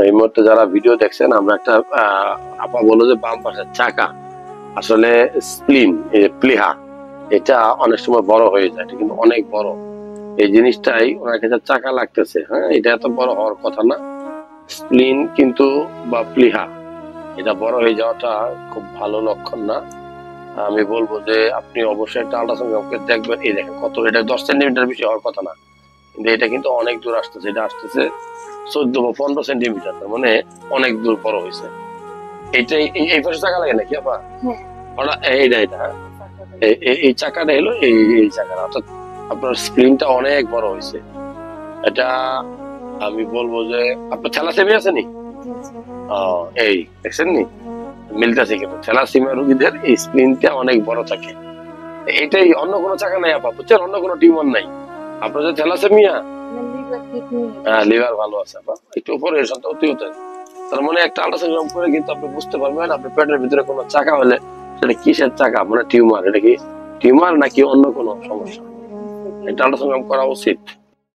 এই মুহূর্তে যারা ভিডিও দেখছেন, আমরা একটা আপা বলো যে বাম পাশের চাকা আসলে স্প্লিন, প্লিহা, এটা অনেক সময় বড় হয়ে যায়, এটা কিন্তু অনেক বড়। এই জিনিসটাই ওনার কাছে চাকা লাগতেছে। হ্যাঁ, এটা এত বড় হওয়ার কথা না। স্প্লিন কিন্তু বা প্লিহা, এটা বড় হয়ে যাওয়াটা খুব ভালো লক্ষণ না। আমি বলবো যে আপনি অবশ্যই একটা আল্ট্রাসাউন্ড দেখবেন। এই দেখেন কত, এটা 10 সেন্টিমিটার বেশি হওয়ার কথা না, কিন্তু এটা কিন্তু অনেক দূর আসতেছে। এটা আসতেছে 14 বা 15 সেন্টিমিটার, তার মানে অনেক দূর বড় হয়েছে। এইটাই এই পাশে চাকা লাগে নাকি আপা? এইটা এইটা এই চাকাটা হলো এই চাকাটা, অর্থাৎ আপনার স্ক্রিনটা অনেক বড় হয়েছে। এটা আমি বলবো যে আপনার থ্যালাসেমিয়া আছে নি? এই দেখছেন নি, মিলতেছে কিন্তু থ্যালাসেমিয়া রোগীদের এই স্ক্রিনটা অনেক বড় থাকে। এটাই, অন্য কোনো চাকা নাই আপা, বুঝছেন? অন্য কোনো টিউমার নাই। আপনার যে থ্যালাসেমিয়া, লিভার ভালো আছে আপা, একটু উপরে অতি হতে। তার মানে একটা আল্ট্রাসাউন্ড করে কিন্তু আপনি বুঝতে পারবেন আপনার পেটের ভিতরে কোনো চাকা হলে সেটা কিসের চাকা, মানে টিউমার, এটা কি টিউমার নাকি অন্য কোনো সমস্যা, এটা আল্ট্রাসাউন্ড করা উচিত।